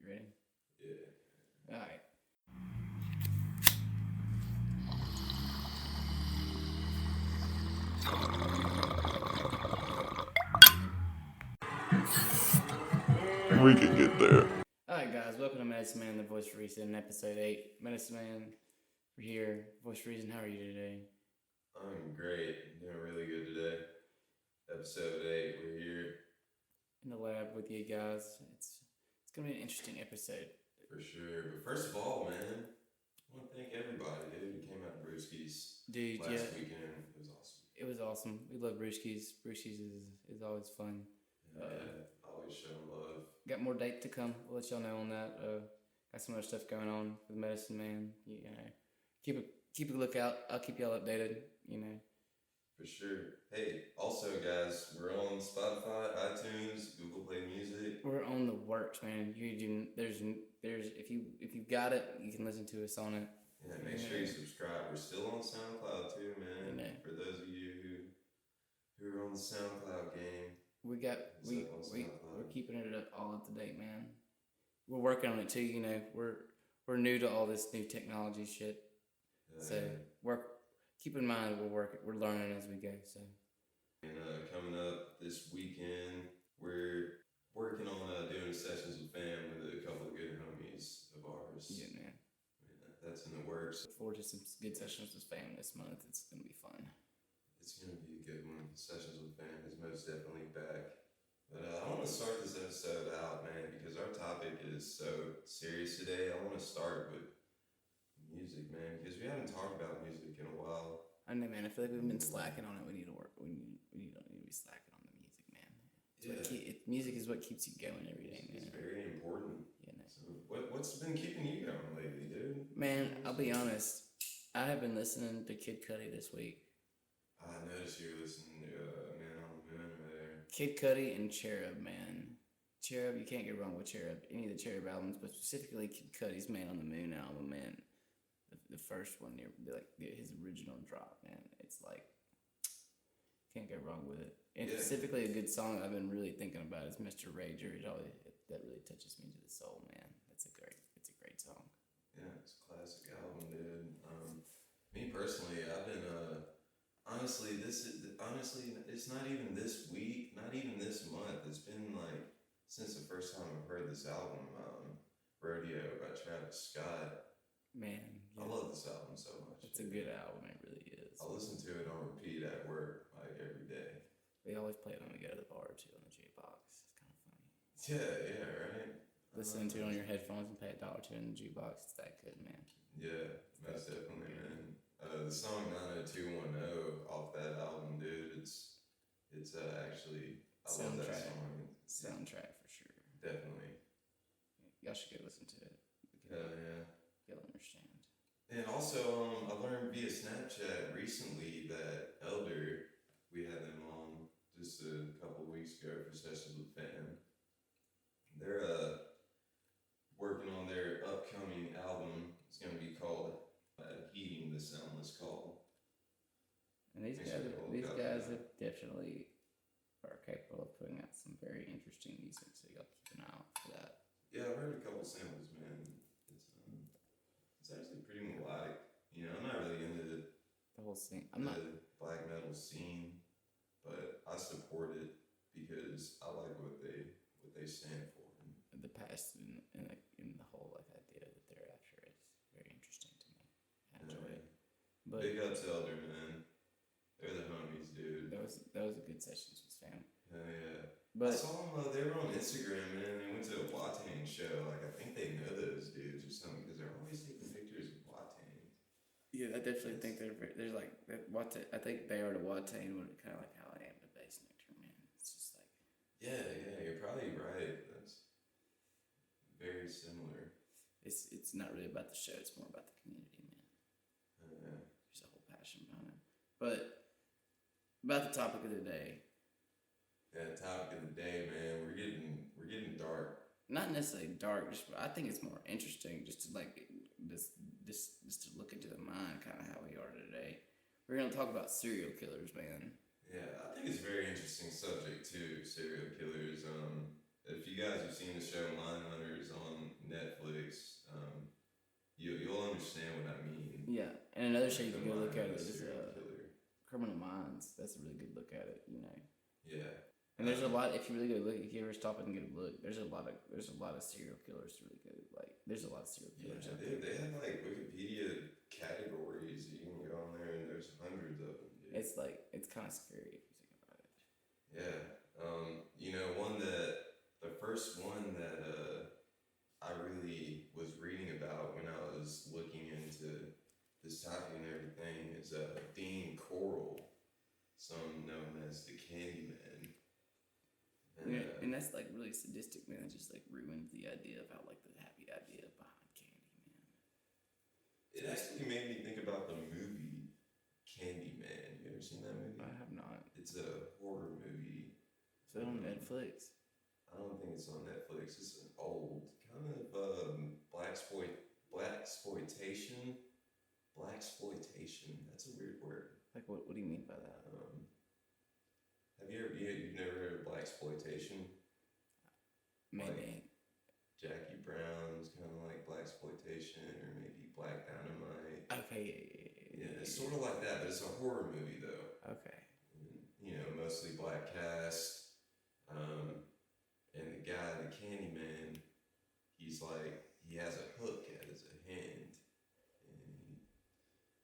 You ready? Yeah. All right. We can get there. All right, guys. Welcome to Medicine Man, the Voice for Reason, episode 8. Medicine Man, we're here. Voice for Reason, how are you today? I'm great. I'm doing really good today. Episode 8, we're here. In the lab with you guys. It's gonna be an interesting episode. For sure. But first of all, man, I want to thank everybody, dude, who came out to Brewski's last weekend. It was awesome. It was awesome. We love Brewski's. Brewski's is always fun. Always showing love. Got more dates to come. We'll let y'all know on that. Got some other stuff going on with Medicine Man. You know, keep a lookout. I'll keep y'all updated. You know. For sure. Hey, also, guys, we're on Spotify, iTunes, Google Play Music. We're on the works, man. There's if you got it, you can listen to us on it. Yeah, make sure you subscribe. We're still on SoundCloud too, man. You know. For those of you who are on the SoundCloud game. We're keeping it all up to date, man. We're working on it too. You know, we're new to all this new technology shit. So keep in mind we're learning as we go. So. And coming up this weekend, we're working on doing sessions with fam with a couple of good homies of ours. Yeah, man. That's in the works. Look forward to some good sessions with fam this month. It's gonna be fun. It's gonna be a good one. Sessions with fam is most definitely back. But I want to start this episode out, man, because our topic is so serious today. I want to start with music, man, because we haven't talked about music in a while. I know, man. I feel like we've been slacking on it. We need to work. We don't need to be slacking on the music, man. Music is what keeps you going every day, man. It's very important. Yeah, no. So what's been keeping you going lately, dude? Man, I'll be honest. I have been listening to Kid Cudi this week. I noticed you were listening to Man on the Moon over there. Kid Cudi and Cherub, man. Cherub, you can't get wrong with Cherub. Any of the Cherub albums, but specifically Kid Cudi's Man on the Moon album, man. The first one, his original drop, man. It's like, can't go wrong with it. And specifically a good song I've been really thinking about is Mr. Rager. That really touches me to the soul, man. It's a great song. Yeah, it's a classic album, dude. Me personally, I've been honestly, it's not even this week, not even this month. It's been like since the first time I've heard this album, Rodeo by Travis Scott. Man, yeah. I love this album so much. It's a good album, it really is. I listen to it on repeat at work like every day. We always play it when we go to the bar too on the jukebox. It's kind of funny. Yeah, right. Listening to it on your headphones and pay $1 in the jukebox. It's that good, man. Yeah, most definitely, man. The song 90210 off that album, dude. It's actually I love that song. Soundtrack for sure. Definitely. Y'all should go listen to it. Yeah. You'll understand. And also, I learned via Snapchat recently that Elder, we had them on just a couple weeks ago for sessions with fam. They're working on their upcoming album. It's going to be called Heeding the Soundless Call. And these guys have definitely are capable of putting out some very interesting music, so y'all keep an eye out for that. Yeah, I've heard a couple samples, man. It's actually pretty melodic. You know, I'm not really into the whole scene. Black metal scene, but I support it because I like what they stand for. The past and the whole idea that they're after is very interesting to me. I enjoy it. But big up to Elder, man. They're the homies, dude. That was a good session with fam. Yeah. But I saw them. They were on Instagram, man. They went to a Watane show. Like, I think they know those dudes or something because they're always taking pictures of Watane. Yeah, I definitely think they're like Watane. I think they are to Watane, but kind of like how I am to Bass Nectar, man. It's just like yeah, you're probably right. That's very similar. It's not really about the show. It's more about the community, man. Yeah. There's a whole passion behind it. But about the topic of the day. Yeah, topic of the day, man. We're getting dark. Not necessarily dark. I think it's more interesting just to just to look into the mind, kind of how we are today. We're gonna talk about serial killers, man. Yeah, I think it's a very interesting subject too. Serial killers. If you guys have seen the show Mindhunters on Netflix. You'll understand what I mean. Yeah, and another show you Like can the go look mind at of a is serial killer. Criminal Minds. That's a really good look at it, Yeah. And there's a lot. If you really go look, if you ever stop and get a look, there's a lot of serial killers to really go. Like, there's a lot of serial killers out there. They have like Wikipedia categories. You can go on there and there's hundreds of them. Dude. It's kind of scary if you think about it. Yeah. The first one that I really was reading about when I was looking into this topic and everything is Dean Coral, some known as the Candyman. And that's like really sadistic, man. It just like ruined the idea of how like the happy idea behind Candyman. It actually made me think about the movie Candyman. You ever seen that movie? I have not. It's a horror movie. Is it on Netflix? I don't think it's on Netflix. It's an old kind of blaxploitation. Blaxploitation. That's a weird word. Like what? What do you mean by that? Have you've never heard of blaxploitation? Maybe. Like Jackie Brown's kind of like blaxploitation, or maybe Black Dynamite. Okay. Yeah, it's sort of like that, but it's a horror movie though. Okay. Mostly black cast. And the guy, the Candyman, he's like, he has a hook as a hand, and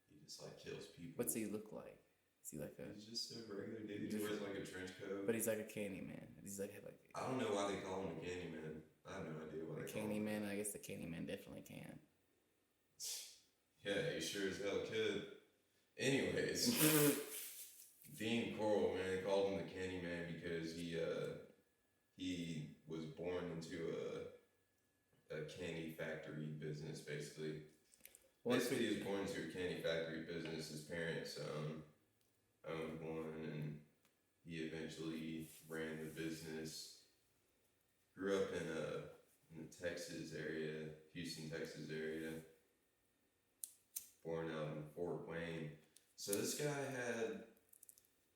he just like kills people. What's he look like? Is he like a? He's just a regular dude. He wears like a trench coat. But he's like a Candyman. He's like I don't know why they call him a Candyman. I have no idea why they call him. Candyman. I guess the Candyman definitely can. Yeah, he sure as hell could. Anyways, Dean Coral, man, they called him the Candyman because he was born into a candy factory business, basically. Basically, he was born into a candy factory business. His parents owned one, and he eventually ran the business. Grew up in the Texas area, Houston, Texas area. Born out in Fort Wayne. So this guy had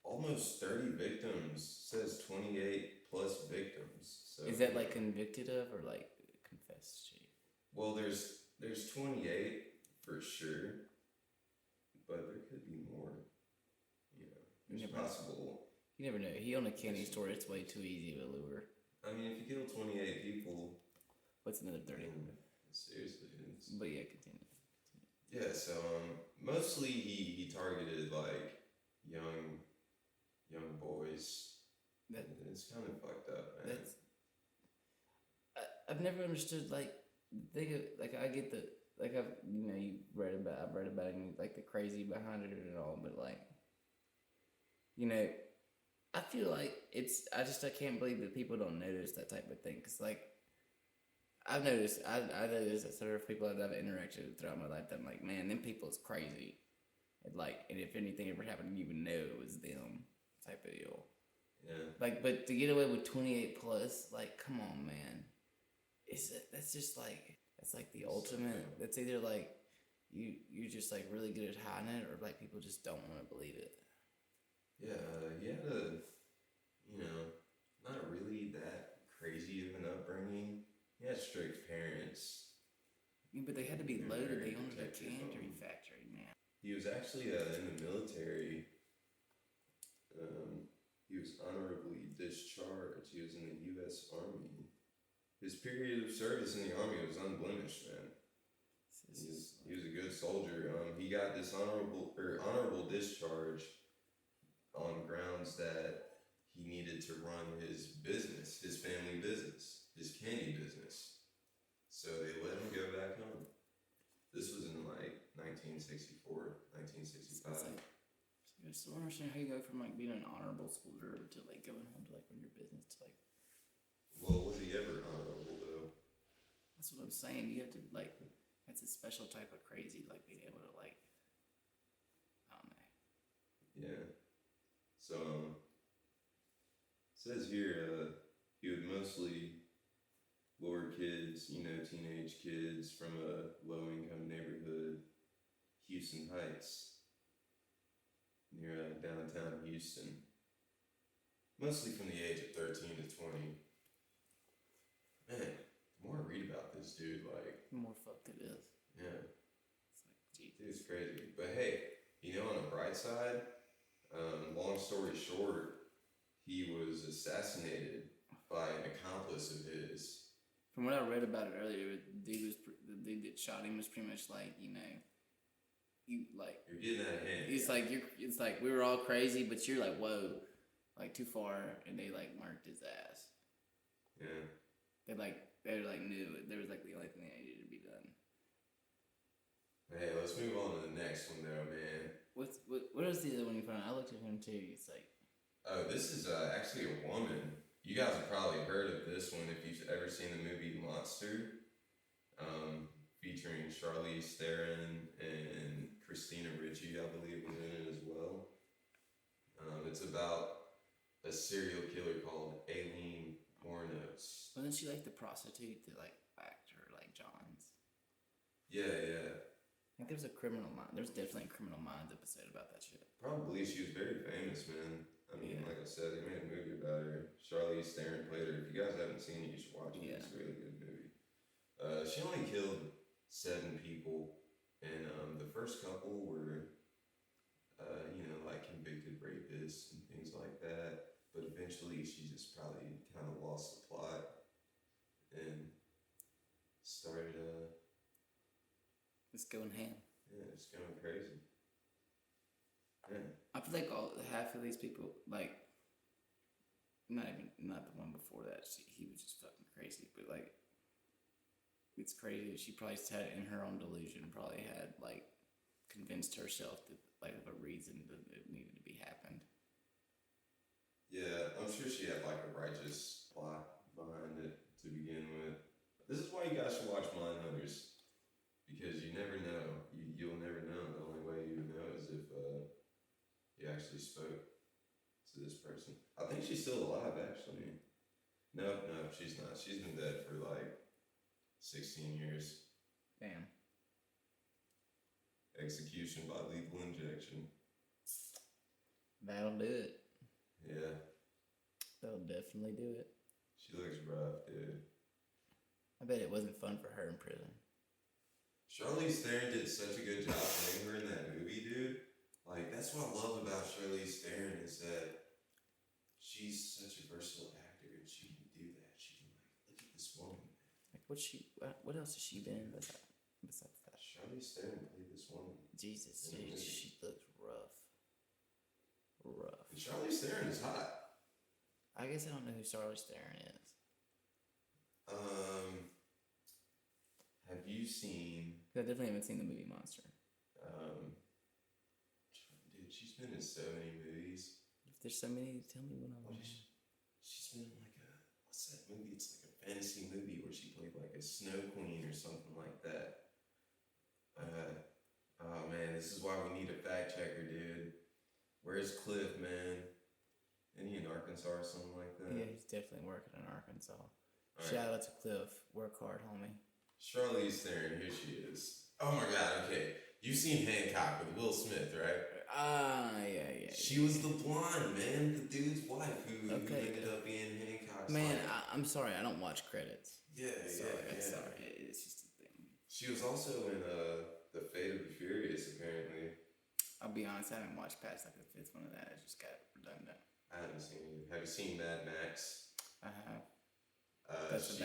almost 30 victims. Says 28 plus victims. So is that like convicted of or like confessed to? Well, there's 28 for sure, but there could be more. It's possible. You never know. He owned a candy store. It's way too easy of a lure. I mean, if you kill 28 people, what's another 30? Seriously, but yeah, continue. Yeah, so mostly he targeted like young boys. It's kind of fucked up, man. I've never understood like I get the like I've read about it and like the crazy behind it and all, but like I feel like I can't believe that people don't notice that type of thing, because like I've noticed I noticed that several people that I've interacted with throughout my life that I'm like, man, them people is crazy, and if anything ever happened, you would know it was them type of deal. Yeah. Like, but to get away with 28 plus, like, come on, man. That's just like, that's like the ultimate. That's either like you're just like really good at hiding it, or like people just don't want to believe it. Yeah, he had a, not really that crazy of an upbringing. He had strict parents. Yeah, but they had to be loaded. They owned a candy factory, man. He was actually in the military. He was honorably discharged. He was in the U.S. Army. His period of service in the Army was unblemished, man. He was a good soldier. He got honorable discharge on grounds that he needed to run his business, his family business, his candy business. So they let him go back home. This was in like 1964, 1965. I still don't understand how you go from like being an honorable soldier to like going home to like run your business to like. Well, was he ever honorable though? That's what I'm saying. You have to like. That's a special type of crazy, like being able to like. I don't know. Yeah. So it says here he would mostly lure kids, teenage kids from a low-income neighborhood, Houston Heights, near downtown Houston. Mostly from the age of 13 to 20. Man, the more I read about this dude, like, The more fucked it is. yeah, It's like, Jesus. dude, it's crazy. But hey, on the bright side, long story short, he was assassinated by an accomplice of his. From what I read about it earlier, the dude that shot him was pretty much like, you You're getting out of hand. It's like we were all crazy, but you're like, whoa, like too far, and they like marked his ass. Yeah. They knew it. There was like the only thing that needed to be done. Hey, let's move on to the next one though, man. What is the other one you found? I looked at him too. It's like, oh, this is actually a woman. You guys have probably heard of this one if you've ever seen the movie Monster, featuring Charlize Theron and Christina Ricci, I believe, was in it as well. It's about a serial killer called Aileen Wuornos. wasn't she like the prostitute that like actor like Johns? Yeah. I think there's a Criminal Minds. There's definitely a Criminal Minds episode about that shit. Probably. She was very famous, man. I mean, like I said, they made a movie about her. Charlize Theron played her. If you guys haven't seen it, you should watch it. Yeah. It's a really good movie. She only killed 7 people, and the first couple were, like convicted rapists and things like that. But eventually, she just probably kind of lost the plot and started, It's going ham. yeah, just going crazy. Yeah. I feel like half of these people, like, not the one before that. He was just fucking crazy, but like, it's crazy. She probably just had in her own delusion. Probably had like convinced herself that like of a reason that it needed to be happened. Yeah, I'm sure she had like a righteous plot behind it to begin with. This is why you guys should watch Mindhunters, because you never know. You'll never know. The only way you would know is if you actually spoke to this person. I think she's still alive, actually. No, she's not. She's been dead for like 16 years. Damn. Execution by lethal injection. That'll do it. Yeah. That'll definitely do it. She looks rough, dude. I bet it wasn't fun for her in prison. Charlize Theron did such a good job playing her in that movie, dude. Like, that's what I love about Charlize Theron is that she's such a versatile actor and she can do that. She can, like, look at this woman. Like, what else has she been in besides that? Charlize Theron played this woman. Jesus, she looks rough. And Charlize Theron is hot. I guess I don't know who Charlize Theron is. Have you seen? I definitely haven't seen the movie Monster. Dude, she's been in so many movies. If there's so many, tell me when I'm. She's been in like what's that movie? It's like a fantasy movie where she played like a snow queen or something like that. Oh man, this is why we need a fact checker, dude. Where's Cliff, man? Isn't he in Arkansas or something like that? Yeah, he's definitely working in Arkansas. All Shout out to Cliff. Work hard, homie. Charlize Theron, here she is. Oh my god, okay. You've seen Hancock with Will Smith, right? Yeah. She was the blonde, man, the dude's wife who ended up being Hancock's man, wife. I'm sorry, I don't watch credits. Yeah. Sorry, it's just a thing. She was also in The Fate of the Furious, apparently. I'll be honest, I haven't watched past like the 5th one of that. It just got redundant. I haven't seen it. Have you seen Mad Max? I have. That's a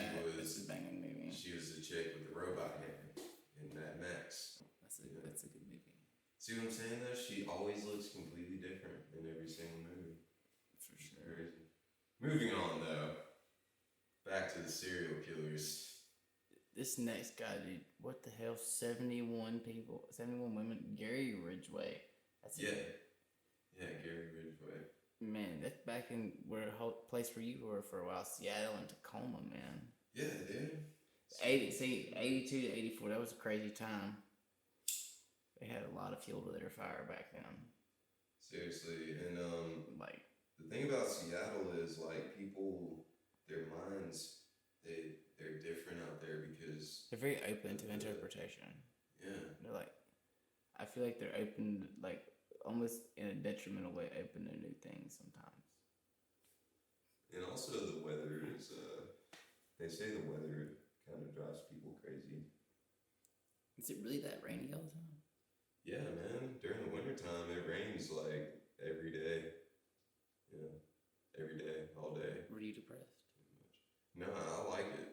banging movie. She was the chick with the robot hand in Mad Max. That's a good movie. See what I'm saying though? She always looks completely different in every single movie. For sure. Crazy. Moving on though. Back to the serial killers. This next guy, dude, what the hell? 71 women. Gary Ridgway. That's Yeah, Gary Ridgway. Man, that's back in where whole place where you were for a while, Seattle and Tacoma, man. Yeah, dude. 82 to 84, that was a crazy time. They had a lot of fuel to their fire back then. Seriously, and like the thing about Seattle is like people, their minds, they're different out there because they're very open to interpretation. Yeah. They're like, I feel like they're open, like almost in a detrimental way, open to new things sometimes. And also the weather is, they say the weather kind of drives people crazy. Is it really that rainy all the time? Yeah, man. During the wintertime, it rains like every day. Yeah, every day, all day. Were you depressed? No, I like it.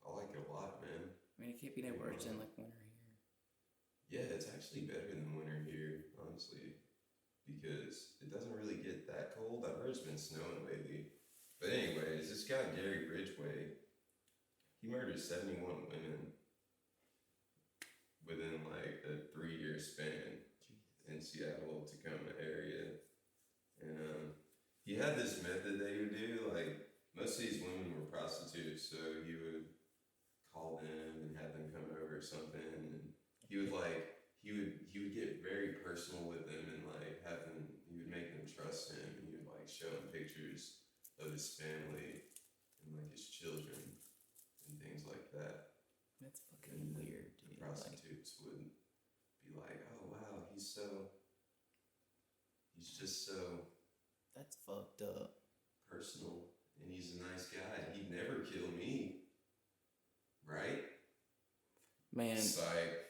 I like it a lot, man. I mean, it can't be no worse than like winter here. Yeah, it's actually better than winter here, honestly, because it doesn't really get that cold. I've heard it's been snowing lately. But anyways, this guy Gary Ridgway, he murdered 71 women within like a 3-year span in Seattle, Tacoma area. And he had this method that he would do. Like, most of these women were prostitutes, so he would call them and have them come over or something. And he would get very personal with them and like he would make them trust him. And he would like show them pictures of his family and like his children and things like that. That's fucking weird, dude. The prostitutes would be like, "Oh wow, he's just so that's fucked up. Personal, and he's a nice guy. He'd never kill me, right?" Man, psych.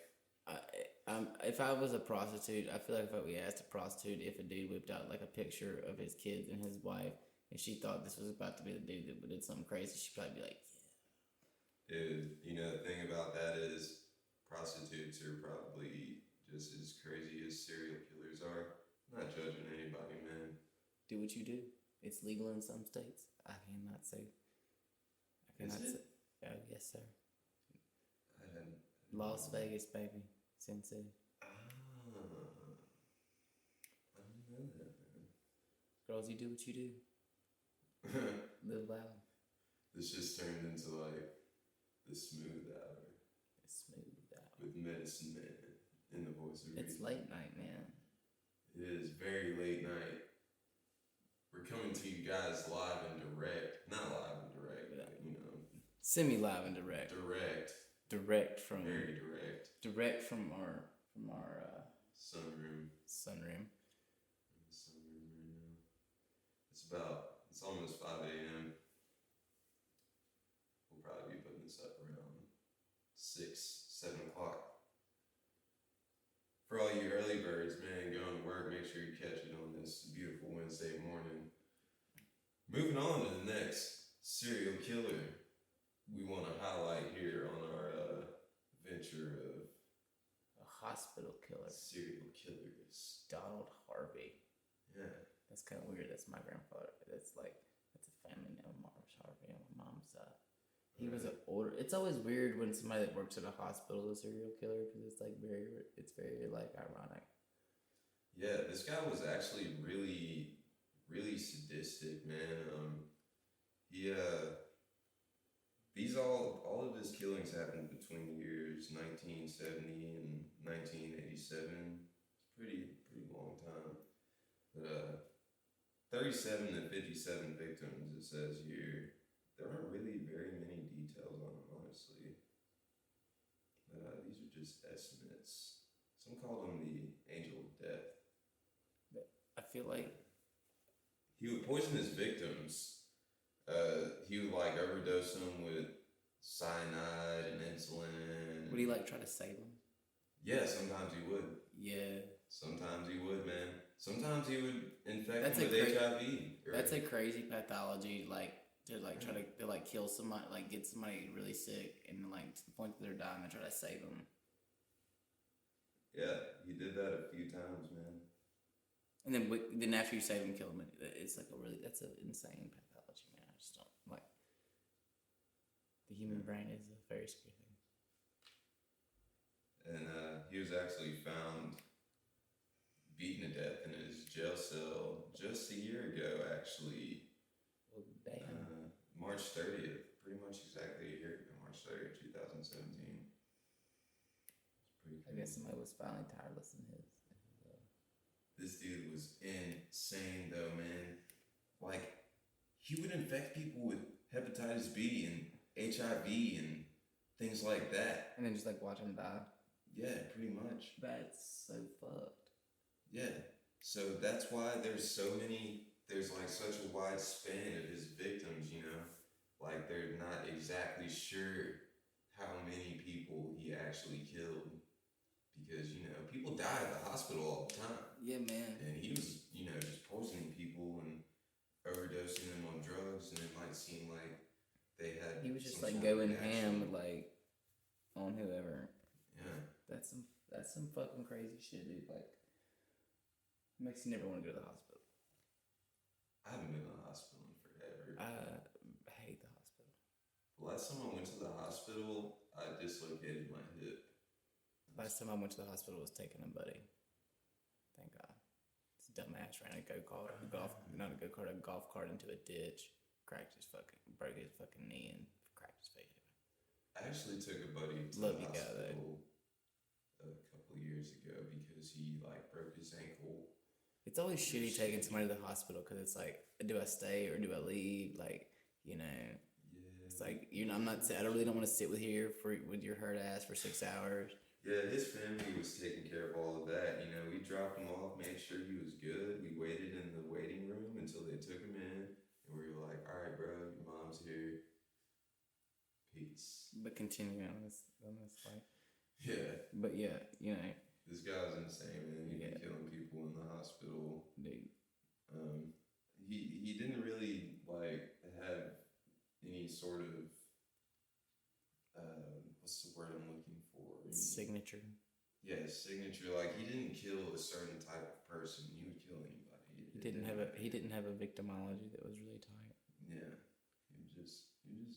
If I was a prostitute, I feel like if we asked a prostitute if a dude whipped out like a picture of his kids and his wife, and she thought this was about to be the dude that did something crazy, she'd probably be like, "Yeah." Dude, you know the thing about that is prostitutes are probably just as crazy as serial killers are. I'm not judging anybody, man. Do what you do. It's legal in some states. I cannot say. Is it? Oh, yes, sir. I didn't. Las Vegas, baby. Sin City. I don't know that, man. Girls, you do what you do. Live loud. This just turned into like the smooth hour. It's smooth out. With Medicine Man in the voice of It's reason. late night, man. It is very late night. We're coming to you guys live and direct. Not live and direct, but you know. Semi-live and direct. Direct. Direct from. Very direct. Direct from our sunroom. Sunroom. In the sunroom right now. It's almost 5 a.m. We'll probably be putting this up around 6, 7 o'clock. For all you early birds, man, going to work, make sure you catch it on this beautiful Wednesday morning. Moving on to the next serial killer we want to highlight here on our venture of A hospital killer. serial killers. Donald Harvey. Yeah. That's kind of weird. That's my grandfather. That's a family name, Marv Harvey on my mom's side. He was an older. It's always weird when somebody that works at a hospital is a serial killer because it's very like ironic. Yeah, this guy was actually really, really sadistic, man. All of his killings happened between the years 1970 and 1987. It's pretty long time. But 37 to 57 victims, it says here. There aren't really very many details on them, honestly. But these are just estimates. Some call him the Angel of Death. I feel like He would poison his victims. He would like overdose them with cyanide and insulin. would he like try to save them? Yeah, sometimes he would. Yeah. Sometimes he would, man. Sometimes he would infect That's them a with cra- HIV. That's a crazy pathology. Like to like try to like kill somebody, like get somebody really sick, and like to the point that they're dying, and try to save them. Yeah, he did that a few times, man. And then after you save them, kill them. It's like that's an insane pathology, man. I just don't like. The human brain is a very scary thing. And he was actually found beaten to death in his jail cell just a year ago, actually. Well, damn. March 30th, pretty much exactly a year ago, March 30th, 2017. I guess somebody was finally tired of listening to his. This dude was insane, though, man. Like, he would infect people with hepatitis B and HIV and things like that. And then just like watch him die. Yeah, pretty much. That's so fucked. Yeah. So that's why there's like such a wide span of his victims, you know? Like, they're not exactly sure many people he actually killed. Because, people die at the hospital all the time. Yeah, man. And he was, just poisoning people and overdosing them on drugs, and it might seem like they had. He was just like going ham, like on whoever. Yeah. That's some fucking crazy shit, dude. Like, makes you never want to go to the hospital. I haven't been to the hospital in forever. I hate the hospital. The last time I went to the hospital, I dislocated my hip. Last time I went to the hospital was taking a buddy. Thank God. This dumbass ran a golf cart into a ditch, broke his fucking knee and cracked his face. I actually took a buddy to the hospital a couple years ago because he broke his ankle. It's always shitty taking somebody to the hospital because it's like, do I stay or do I leave? Like, Yeah. It's like I really don't want to sit with your hurt ass for 6 hours. Yeah, his family was taking care of all of that. We dropped him off, made sure he was good. We waited in the waiting room until they took him in, and we were like, "All right, bro, your mom's here. Peace." But continue on this like. Yeah. But yeah, This guy was insane, man. He'd be killing people in the hospital. Dude. He didn't really have any sort of what's the word I'm looking for? Signature. Yeah, signature. He didn't kill a certain type of person. He would kill anybody. He didn't have a victimology that was really tight. Yeah, he would just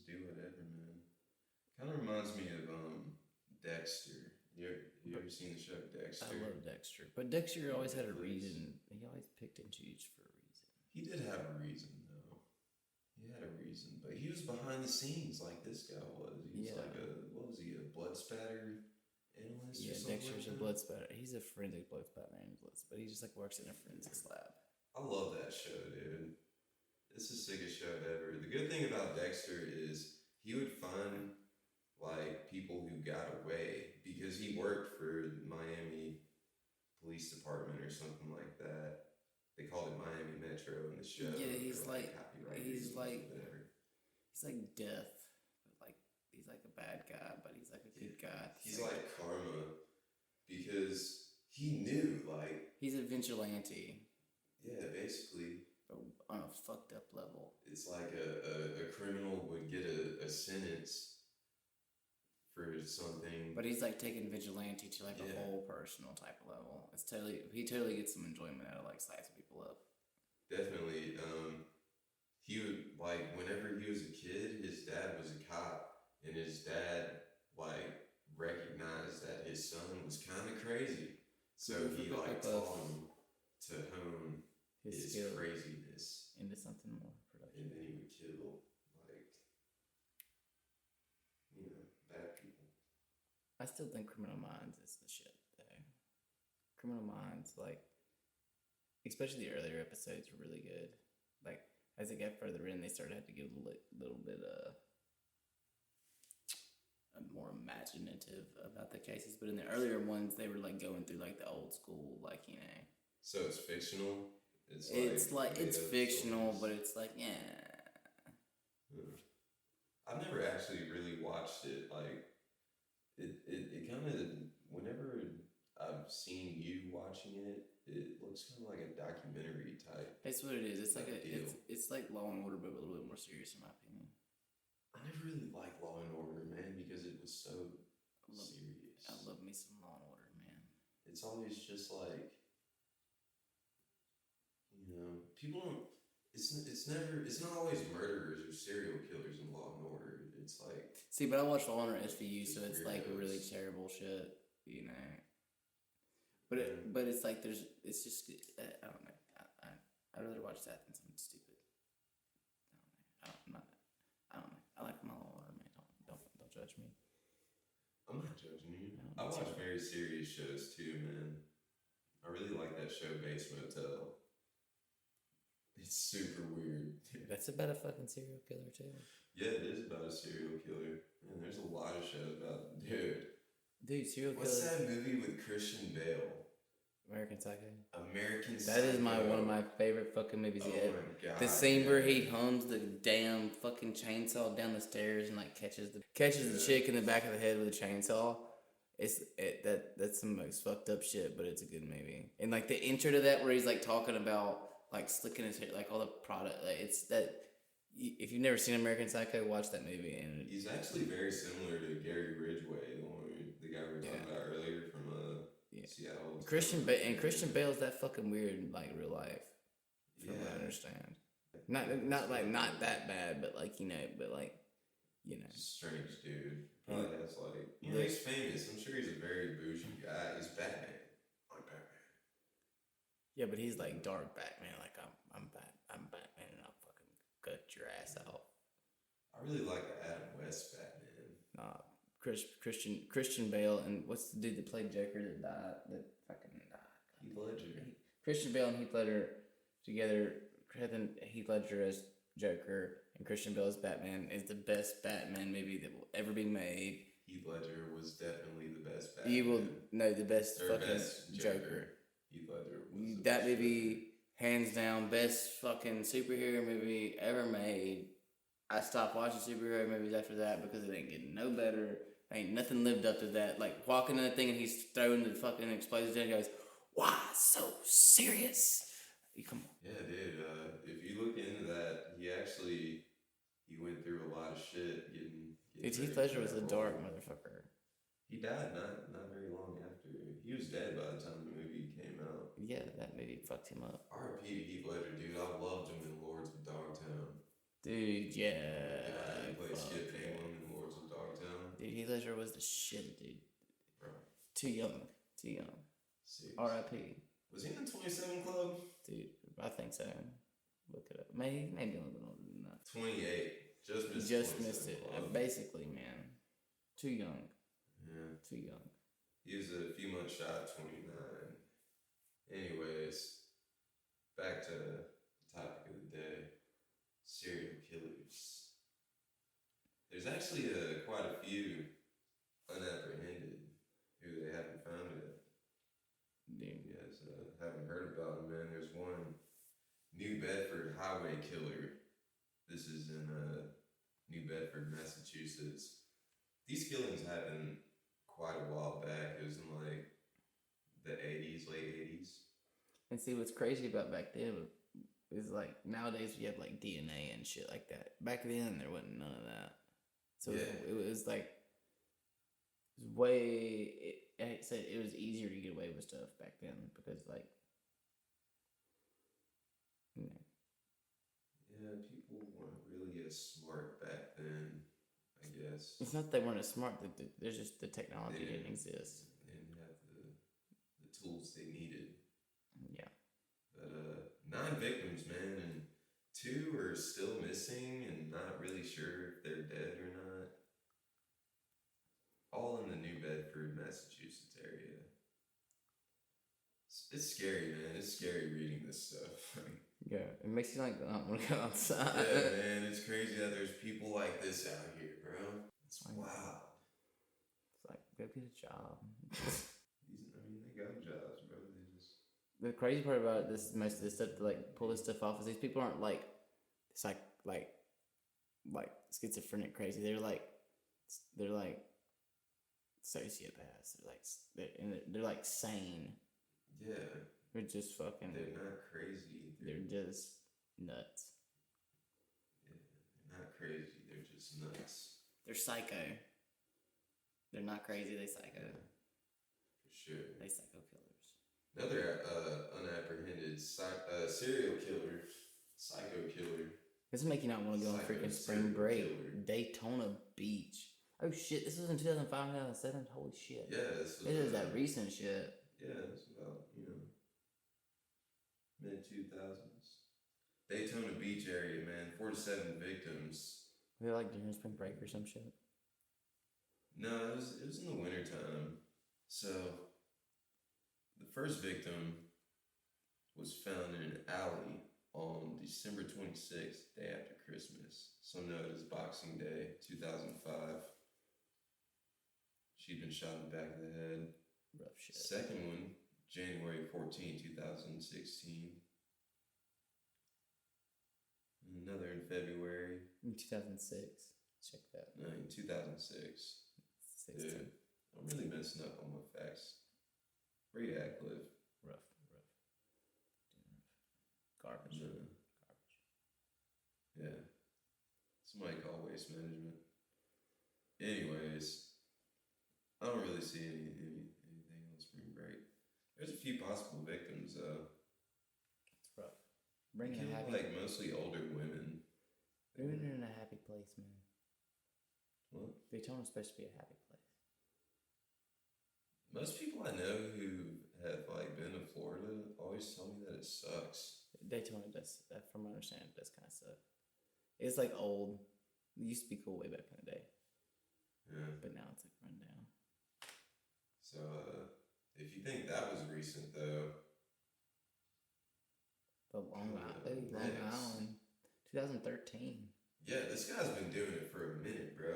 do whatever, man. Kind of reminds me of Dexter. You ever seen the show Dexter? I love Dexter, but Dexter always had a reason. He always picked and chose for a reason. He did have a reason, though. He had a reason, but he was behind the scenes like this guy was. He was a blood spatter analyst? Yeah, or something Dexter's like a blood spatter. He's a forensic blood spatter analyst, but he just works in a forensics lab. I love that show, dude. It's the sickest show ever. The good thing about Dexter is he would find people who got away because he worked for the Miami Police Department or something like that. They called it Miami Metro in the show. Yeah, he's like death, but he's like a bad guy, but he's like a good guy. He's like karma because he knew he's a vigilante. Yeah, basically. But on a fucked up level. It's like a criminal would get a sentence for something. But he's taking vigilante to a whole personal type of level. He totally gets some enjoyment out of sizing people up. Definitely. He would whenever he was a kid, his dad was a cop, and his dad recognized that his son was kind of crazy, so he taught him to hone his craziness into something more productive. And then he would kill bad people. I still think Criminal Minds is the shit though. Criminal Minds, especially the earlier episodes were really good. As it got further in, they started to get a little bit more imaginative about the cases. But in the earlier ones, they were going through the old school, So it's fictional. It's fictional, but it's yeah. I've never actually really watched it. It kind of, whenever I've seen you watching it, it looks kind of like a documentary type. That's what it is. It's it's like Law and Order, but a little bit more serious, in my opinion. I never really liked Law and Order, man, because it was so serious. I love me some Law and Order, man. It's always just people don't. It's not always murderers or serial killers in Law and Order. It's see, but I watch Law and Order SVU, so it's really terrible shit, But it's it's just I don't know. I'd rather watch that than something stupid. I don't know. I like my Law and Order, man. Don't judge me. I'm not judging you. I watch very serious shows too, man. I really like that show Bates Motel. It's super weird. That's about a fucking serial killer too. Yeah, it is about a serial killer. Man, there's a lot of shows about dude, serial killer. What's that movie with Christian Bale American Psycho. American That Psycho. is one of my favorite fucking movies Oh ever. my god. The scene where he hums the damn fucking chainsaw down the stairs and like catches the chick in the back of the head with a chainsaw. That's some most fucked up shit, but it's a good movie. And like the intro to that where he's like talking about like slicking his hair, like all the product, like it's that. If you've never seen American Psycho, watch that movie. And he's actually very similar to Gary Ridgway, the guy we were talking about earlier from Seattle. Christian Bale's that fucking weird, like real life, from what I understand. Not that bad, but like strange dude. Probably has like he's famous. I'm sure he's a very bougie guy. He's Batman. I'm Batman. Yeah, but he's like dark Batman. Like I'm Batman, and I'll fucking cut your ass out. I really like the Adam West Batman. Christian Bale and what's the dude that played Joker that fucking died? Heath Ledger. Christian Bale and Heath Ledger together. Heath Ledger as Joker and Christian Bale as Batman is the best Batman movie that will ever be made. Heath Ledger was definitely the best Batman. The best fucking best Joker. Heath Ledger was that movie, hands down, best fucking superhero movie ever made. I stopped watching superhero movies after that because it ain't getting no better. Ain't nothing lived up to that. Like walking in the thing and he's throwing the fucking explosives and he goes, "Why so serious?" You come on. Yeah, dude. If you look into that, he went through a lot of shit getting Dude, Heath Ledger was a dark motherfucker. He died not very long after. He was dead by the time the movie came out. Yeah, that movie fucked him up. R.I.P. to Heath Ledger, dude. I loved him in Lords of Dogtown. Dude, yeah. He played Skip Bayless in Lords of Dogtown. Dude, Heath Ledger was the shit, dude. Bro. Too young. R.I.P. Was he in the 27 Club? Dude, I think so. Look it up. Maybe a little bit older than that. 28. Just missed it. Basically, man. Too young. Yeah. Too young. He was a few months shy of 29. Anyways, back to the topic of the day. Serial killers. There's actually quite a few unapprehended who they haven't found yet. Dude. You guys haven't heard about them, man. There's one New Bedford highway killer. This is in New Bedford, Massachusetts. These killings happened quite a while back. It was in like the 80s, late 80s. And see, what's crazy about back then is like nowadays we have like DNA and shit like that. Back then there wasn't none of that. So it was like it was easier to get away with stuff back then because like yeah, people weren't really as smart back then, I guess. It's not that they weren't as smart. There's just the technology didn't exist. They didn't have the tools they needed. Yeah. But 9 victims, man, and 2 are still missing and not really sure if they're dead or not. All in the New Bedford, Massachusetts area. It's scary, man. It's scary reading this stuff. Yeah, it makes you like not want to go outside. Yeah, man, it's crazy that there's people like this out here, bro. It's wild. It's like, go get a job. They got jobs, bro. The crazy part about this, most of this stuff to like pull this stuff off is these people aren't like, it's like schizophrenic crazy. They're like sociopaths. They're like sane. Yeah. They're just fucking. They're not crazy. They're just nuts. Yeah, they're not crazy. They're just nuts. They're psycho. They're not crazy. They psycho. Yeah, for sure. They psycho killers. Another unapprehended serial killer, psycho killer. This will make you not want to go on freaking spring break. Killer. Daytona Beach. Oh shit! This was in 2005, 2007. Holy shit! Yeah, this is that recent shit. Yeah, it's about mid-2000s. Daytona Beach area, man. 47 victims. Were they like during spring break or some shit? No, it was in the wintertime. So, the first victim was found in an alley on December 26th, day after Christmas. So known as Boxing Day, 2005. She'd been shot in the back of the head. Rough shit. Second one, January 14, 2016. Another in February. In 2006. Check that. No, in 2006. 16. Dude, I'm really messing up on my facts. Where you at, Cliff? Rough. Garbage. No. Garbage. Yeah. Somebody call waste management. Anyways, I don't really see anything on spring break. There's a few possible victims though. It's rough. Bringing a happy. Like mostly older women. Bringing it in a happy place, man. What? Daytona's supposed to be a happy place. Most people I know who have like been to Florida always tell me that it sucks. Daytona does, from my understanding, it does kind of suck. It's like old. It used to be cool way back in the day. Yeah. But now it's like run down. So, if you think that was recent though. The Long Island. 2013. Yeah, this guy's been doing it for a minute, bro.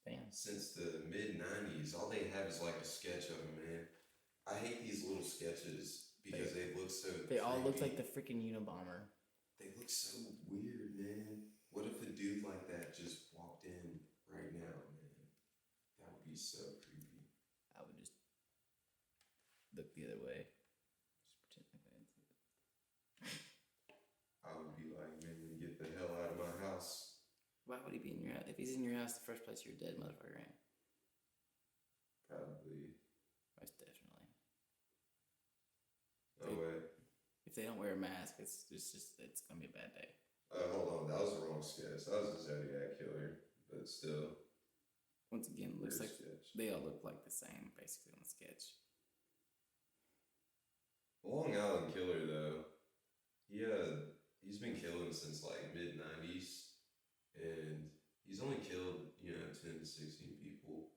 Damn. Since the mid-90s. All they have is like a sketch of him, man. I hate these little sketches because they look so They all look creepy. like the freaking Unabomber. They look so weird, man. What if a dude like that just walked in right now, man? That would be so creepy. I would just look the other way. Just pretend like I didn't see it. I would be like, man, get the hell out of my house. Why would he be in your house? If he's in your house the first place, you're a dead motherfucker, ain't? Probably. Most definitely. Oh, wait. If they don't wear a mask, it's gonna be a bad day. Hold on. That was the wrong sketch. That was a Zodiac killer. But still. Once again, it looks like sketch. they all look like the same, basically, on the sketch. The Long Island killer, though, he's been killing since like mid-90s. And he's only killed, 10 to 16 people.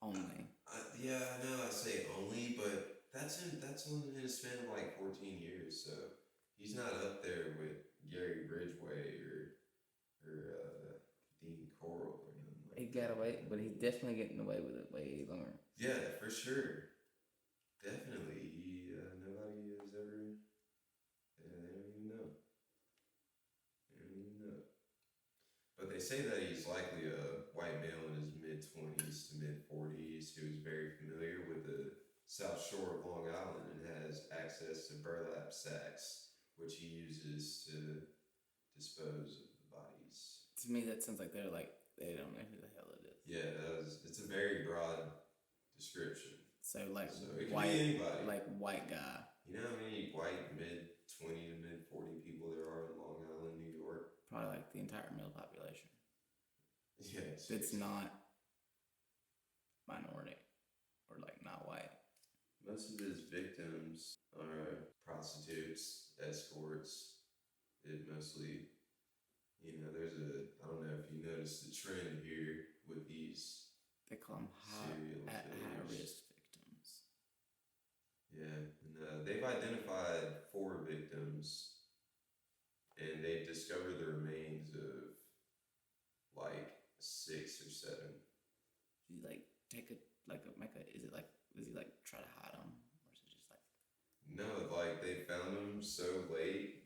Only. Yeah, I know I say only, but that's in a span of like 14 years, so he's not up there with Gary Ridgway or Dean Coral or nothing like He got away, but he's definitely getting away with it way longer. Yeah, for sure. Definitely. Nobody has ever... they don't even know. But they say that he's likely a white male in his mid-20s to mid-40s who is very familiar with the South Shore of Long Island and has access to burlap sacks, which he uses to dispose of the bodies. To me, that sounds like they don't know who the hell it is. Yeah, it's a very broad description. So it could white, be anybody. like white guy. You know how many white mid-20 to mid-40 people there are in Long Island, New York? Probably like the entire male population. Yes. It's not minority or like not white. Most of his victims are prostitutes, escorts. It mostly, there's I don't know if you noticed the trend here with these. They call them serial high killers. risk victims. Yeah, and they've identified 4 victims, and they've discovered the remains of like 6 or 7. You like take is he like try to hide them, or is it just like? No, like they found him so late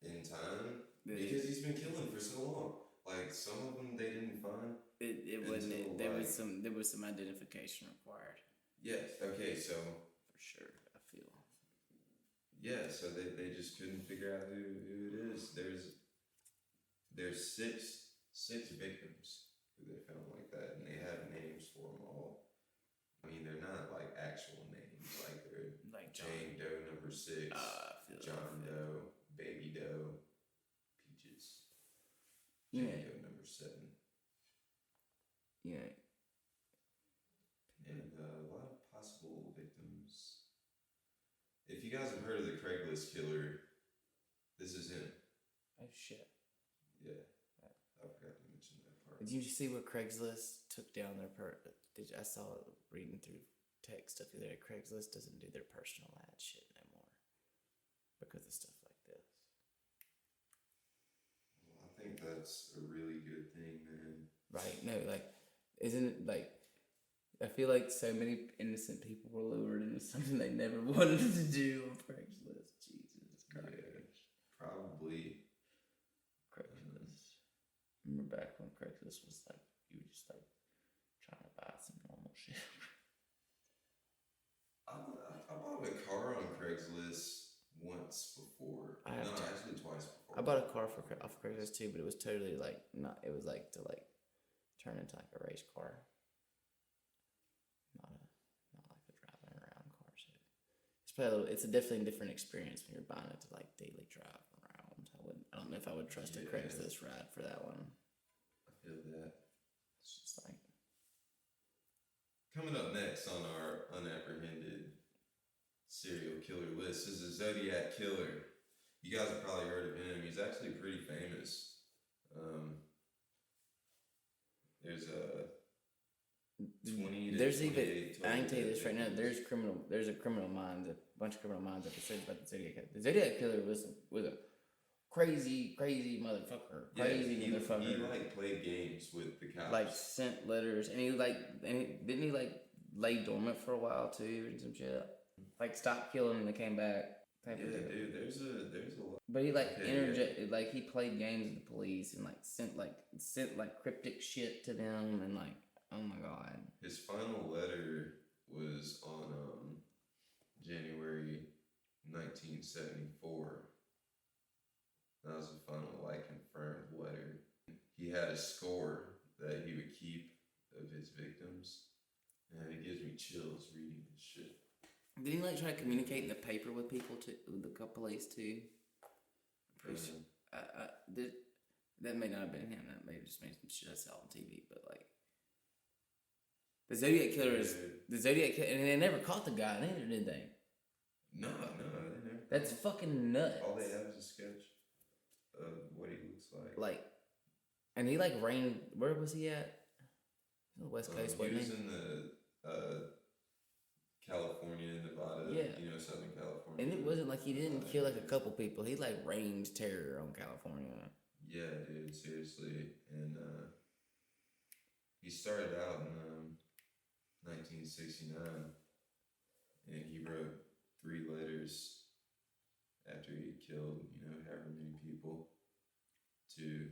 in time because he's been killing for so long. Like some of them they didn't find. It wasn't. There was some identification required. Yes. Okay. So for sure, I feel. Yeah. So they just couldn't figure out who it is. There's six victims who they found like that, and they have names for them all. I mean, they're not like actual names, like they're Like Jane Doe number 6, John Doe, Baby Doe, Peaches, Jane Doe number 7. Yeah. And a lot of possible victims. If you guys have heard of the Craigslist killer, this is him. Oh shit. Yeah, I forgot to mention that part. Did you see where Craigslist took down their I saw it reading through text stuff the other day. Craigslist doesn't do their personal ad shit anymore because of stuff like this. Well, I think that's a really good thing, man. Right? No, like, isn't it like I feel like so many innocent people were lured into something they never wanted to do on Craigslist. Jesus Christ. Yeah, probably. Craigslist. Remember back when Craigslist was like, you were just like trying to buy some normal shit. I bought a car on Craigslist once before. Actually twice before. I bought a car off Craigslist too, but it was totally like not. It was like to like turn into like a race car, not like a driving around car. So it's probably it's definitely a different experience when you're buying it to like daily drive around. I don't know if I would trust a Craigslist ride for that one. I feel that. It's just like coming up next on our unapprehended serial killer list is a Zodiac killer. You guys have probably heard of him. He's actually pretty famous. There's a 20 to there's even 28 I can tell you this right now. victims. There's a bunch of criminal minds episodes about the Zodiac Killer. The Zodiac Killer was a crazy motherfucker. He like played games with the cops. Like sent letters, and didn't he like lay dormant for a while too, and some shit. Like stopped killing and they came back. Yeah, dude. There's a lot. But he like like he played games with the police and like sent cryptic shit to them and like, oh my god. His final letter was on January 1974. That was the final like confirmed letter. He had a score that he would keep of his victims, and it gives me chills reading this shit. Did he like try to communicate in the paper with people too, with the police too? That may not have been him. That may have just made some shit I saw on TV. But like, the Zodiac Killer is the Zodiac Killer, and they never caught the guy neither, did they? No, they never. That's fucking nuts. All they have is a sketch of what he looks like. Like, and he like reigned. Where was he at? The West Coast, wasn't he? Was in the California, Nevada, Southern California. And it wasn't like he didn't kill like a couple people. He like reigned terror on California. Yeah, dude, seriously. And he started out in 1969, and he wrote 3 letters after he killed, however many people, to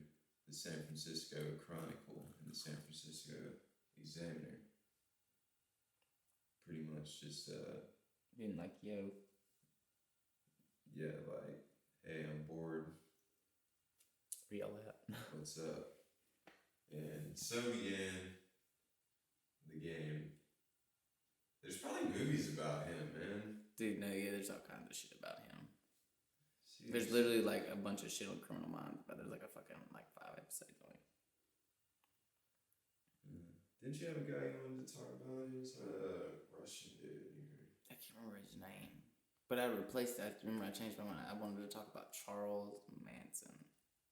the San Francisco Chronicle and the San Francisco Examiner. Pretty much just being like, yo. Yeah, like, hey, I'm bored. Where y'all at? What's up? And so began the game. There's probably movies about him, man. Dude, no, yeah, there's all kinds of shit about him. Seriously. There's literally like a bunch of shit on Criminal Minds, but there's like a fucking like 5 episodes on it. Didn't you have a guy you wanted to talk about? He was a Russian dude. I can't remember his name. But I replaced that. Remember, I changed my mind. I wanted to talk about Charles Manson.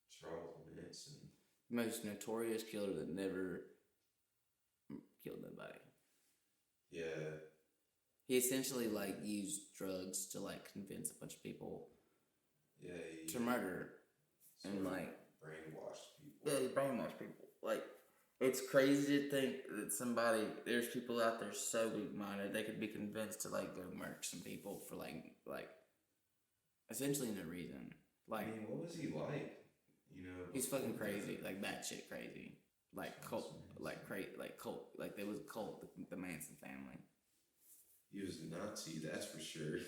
Charles Manson. The most notorious killer that never killed nobody. Yeah. He essentially like used drugs to like convince a bunch of people to murder. And like brainwashed people. Yeah, he brainwashed people. Like, it's crazy to think that there's people out there so weak-minded they could be convinced to like go murder some people for like essentially no reason. Like, I mean, what was he like? He's fucking crazy, like batshit crazy, like cult, like cult, like there was a cult, the Manson family. He was a Nazi, that's for sure.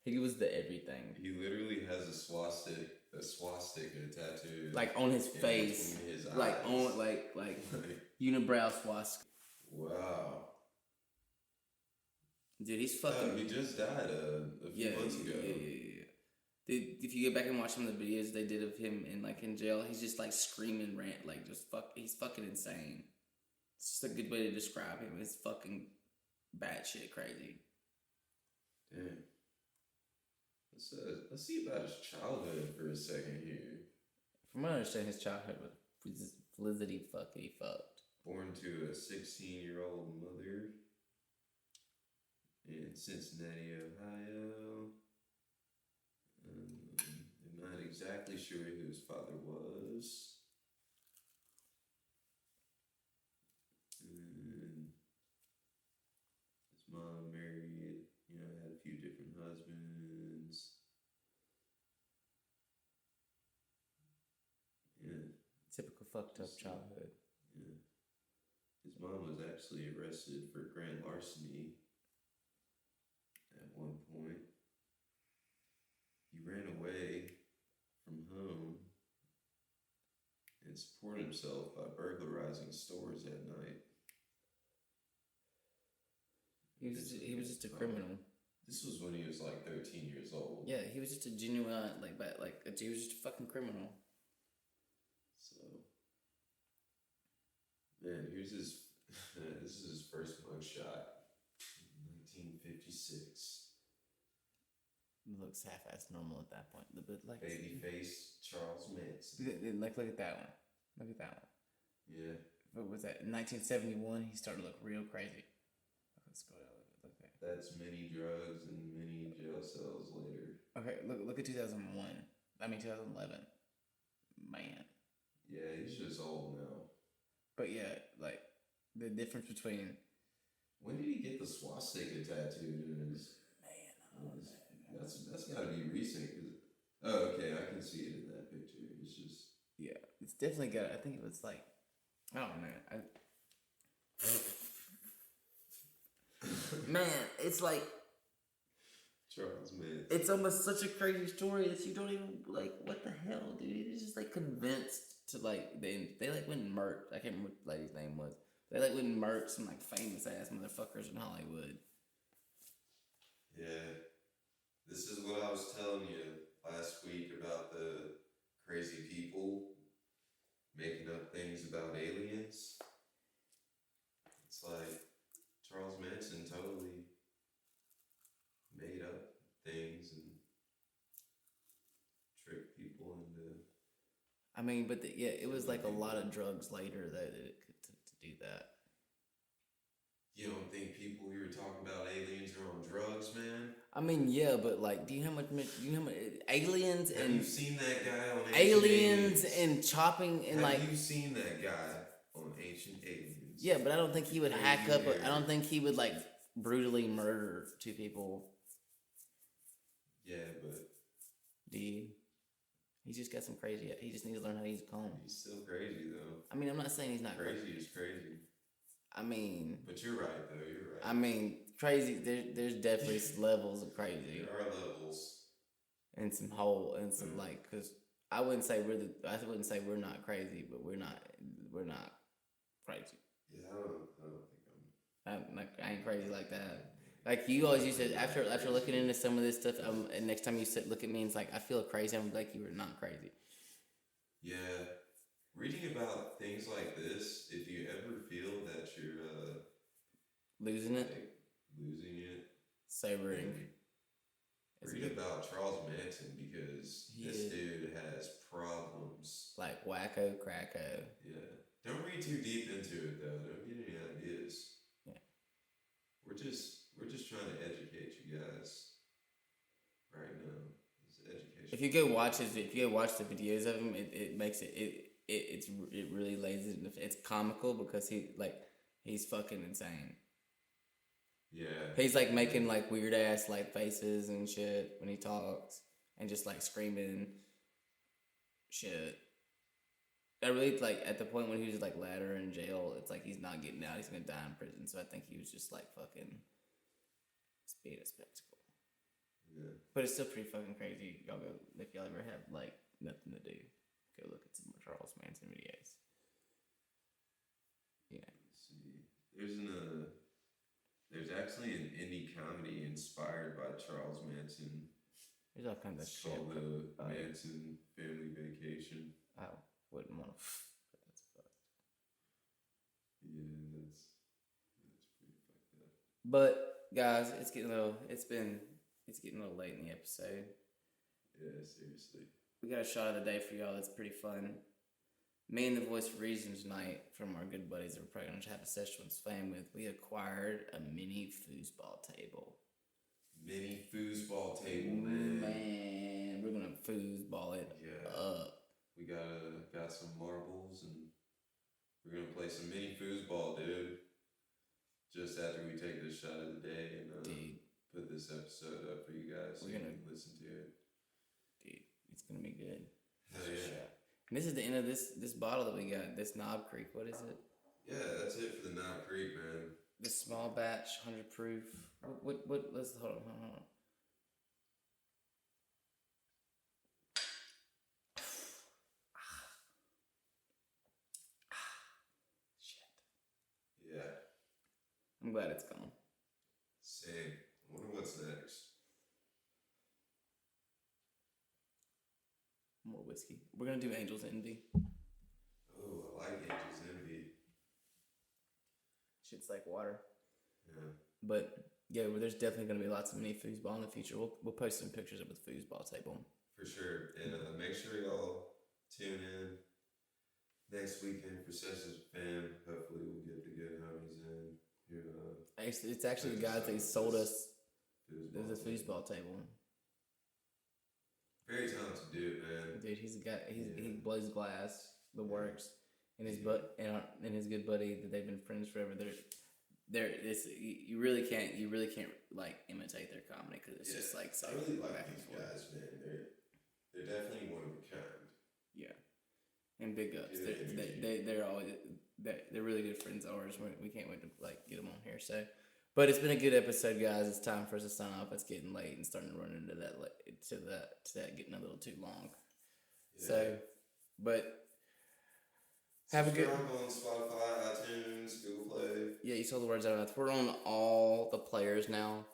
He was the everything. He literally has a swastika tattooed like on his face, his like eyes. on like unibrow swastika. Wow. Dude, he's fucking. He just died a few months ago. Yeah. Dude, if you go back and watch some of the videos they did of him in jail, he's just like screaming rant, like he's fucking insane. It's just a good way to describe him. It's fucking batshit crazy. Damn. Let's see about his childhood for a second here. From what I understand, his childhood was flizzity fuckity fucked. Born to a 16-year-old mother in Cincinnati, Ohio. I'm not exactly sure who his father was. fucked up childhood. Yeah. His mom was actually arrested for grand larceny at one point. He ran away from home and supported himself by burglarizing stores at night. He was just a criminal. This was when he was like 13 years old. Yeah, he was just a genuine he was just a fucking criminal. So, man, here's his. This is his first mugshot, 1956. He looks half-assed normal at that point. But like Babyface Charles Manson. Like, look at that one. Look at that one. Yeah. What was that? In 1971, he started to look real crazy. Let's go down. Look at that. That's many drugs and many jail cells later. Okay, look at 2001. I mean 2011. Man. Yeah, he's just old now. But yeah, like the difference between. When did he get the swastika tattooed in his? That's got to be recent. Oh, okay, I can see it in that picture. It's just. Yeah, it's definitely good. I think it was like, I don't know. Man, it's like Charles Manson. It's almost such a crazy story that you don't even like. What the hell, dude? He's just like convinced to like they like went and murked. I can't remember what the lady's name was. They like went and murked some like famous ass motherfuckers in Hollywood. Yeah, this is what I was telling you last week about the crazy people making up things about aliens. It's like Charles Manson totally made up things and tricked people into. I mean, but it was like a lot of drugs later that to do that. You don't think people we were talking about aliens are on drugs, man? I mean, yeah, but like, do you know how much aliens Have and you seen that guy on aliens and chopping and Have you seen that guy on Ancient Aliens? Yeah, but I don't think he would hack up. I don't think he would like brutally murder two people. Yeah, but dude, he's just got some crazy. He just needs to learn how to use a comb. He's still crazy though. I mean, I'm not saying he's not crazy. Crazy is crazy. I mean, but you're right though. You're right. I mean, crazy. There's definitely levels of crazy. There are levels. And some like, cause I wouldn't say we're not crazy, but we're not crazy. Yeah, I don't think I ain't crazy like that. Like you always used to after looking into some of this stuff. And next time you look at me, and it's like I feel crazy. I'm like you were not crazy. Yeah, reading about things like this, if you ever feel that you're losing it, sobering. Read about Charles Manson because this dude has problems. Like wacko cracko. Yeah. Don't read too deep into it though. Don't get any ideas. Yeah. We're just trying to educate you guys right now. It's education. If you go watch the videos of him, it makes it really lays it. It's comical because he's fucking insane. Yeah. He's like making like weird ass like faces and shit when he talks and just like screaming shit. I really like at the point when he was like later in jail, it's like he's not getting out, he's gonna die in prison. So I think he was just like fucking being a spectacle. Yeah. But it's still pretty fucking crazy. Y'all go if y'all ever have like nothing to do, go look at some Charles Manson videos. Yeah. Let's see. There's actually an indie comedy inspired by Charles Manson. There's all kinds of shit. Called The Manson Family Vacation. I wouldn't want to. That's fucked. Yeah, that's pretty fucked up. But guys, it's getting a little late in the episode. Yeah, seriously. We got a shot of the day for y'all. That's pretty fun. Me and the Voice of Reason tonight from our good buddies that we're probably going to have a session with fame with. We acquired a mini foosball table. Mini foosball table, man. Man, we're going to foosball it up. We got some marbles and we're going to play some mini foosball, dude. Just after we take this shot of the day and put this episode up for you guys so you can listen to it. Dude, it's going to be good. Hell yeah. And this is the end of this bottle that we got. This Knob Creek. What is it? Yeah, that's it for the Knob Creek, man. The small batch, 100 proof. What? Let's hold on. Shit. Yeah. I'm glad it's gone. Same. I wonder what's next. More whiskey. We're gonna do Angel's Envy. Oh, I like Angel's Envy. Shit's like water. Yeah. But yeah, well, there's definitely gonna be lots of mini foosball in the future. We'll post some pictures of the foosball table. For sure. And make sure y'all tune in next weekend for Sessions with Fam. Hopefully we'll get the good homies in. It's actually the guys that sold us the foosball table. Very talented dude, man. Dude, he's a guy. He blows glass, the works, and his and his good buddy that they've been friends forever. You really can't like imitate their comedy because it's just like so. I really like these guys, man. They're definitely one of a kind. Yeah, and big ups. They're really good friends of ours. We can't wait to like get them on here. So, but it's been a good episode, guys. It's time for us to sign off. It's getting late and starting to run into that getting a little too long. Yeah. So, but have a good. On Spotify, iTunes, Google Play. Yeah, you saw the words out of mouth. We're on all the players now.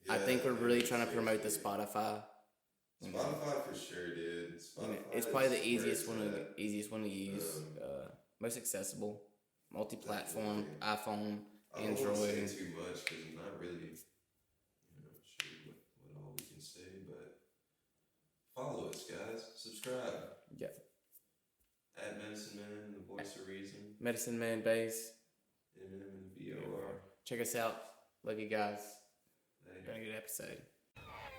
Yeah, I think we're really trying to promote the Spotify. Spotify for sure, dude. Spotify it's probably the easiest one to use. Most accessible, multi-platform, iPhone, Android. I don't say too much because I'm not really, sure what all we can say, but follow us, guys. Subscribe. Yeah. At Medicine Man, the voice of reason. Medicine Man Base. MMVOR. Check us out. Love you guys. Been a good episode.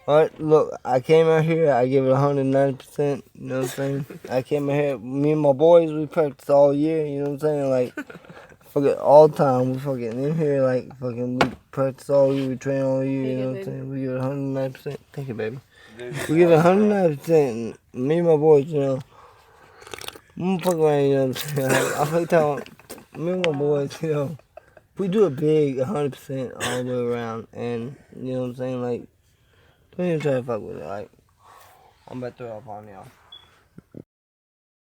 Alright, look, I came out here, I give it 190%, you know what I'm saying? I came out here, me and my boys, we practice all year, you know what I'm saying? Like, fucking all the time, we fucking in here, like, fucking, we practice all year, we train all year, you know what I'm saying? We give it 190%. Thank you, baby. We give it 190%, and me and my boys, you know, I'm gonna fuck around, you know what I'm saying? I fuck time, me and my boys, you know, we do it big, 100% all the way around, and, you know what I'm saying, like, don't even try to fuck with it, like, I'm about to throw up on y'all.